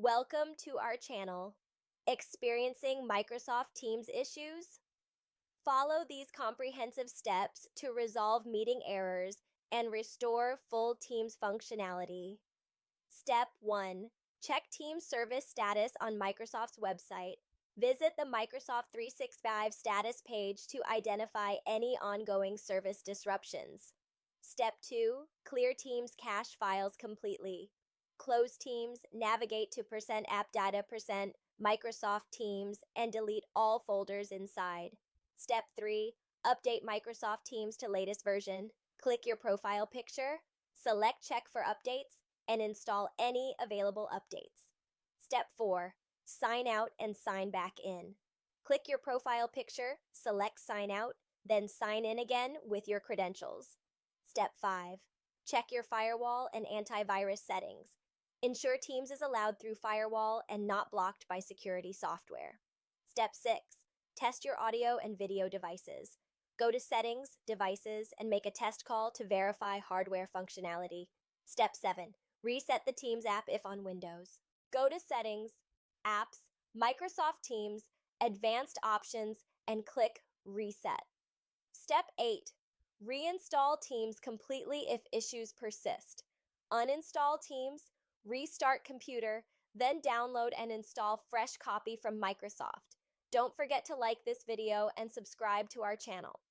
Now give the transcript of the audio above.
Welcome to our channel. Experiencing Microsoft Teams issues? Follow these comprehensive steps to resolve meeting errors and restore full Teams functionality. Step 1. Check Teams service status on Microsoft's website. Visit the Microsoft 365 status page to identify any ongoing service disruptions. Step 2. Clear Teams cache files completely. Close Teams, navigate to %app data %Microsoft Teams, and delete all folders inside. Step 3. Update Microsoft Teams to latest version. Click your profile picture, select Check for Updates, and install any available updates. Step 4. Sign out and sign back in. Click your profile picture, select Sign Out, then sign in again with your credentials. Step 5. Check your firewall and antivirus settings. Ensure Teams is allowed through firewall and not blocked by security software. Step 6. Test your audio and video devices. Go to Settings, Devices, and make a test call to verify hardware functionality. Step 7. Reset the Teams app if on Windows. Go to Settings, Apps, Microsoft Teams, Advanced Options, and click Reset. Step 8. Reinstall Teams completely if issues persist. Uninstall Teams, restart computer, then download and install fresh copy from Microsoft. Don't forget to like this video and subscribe to our channel.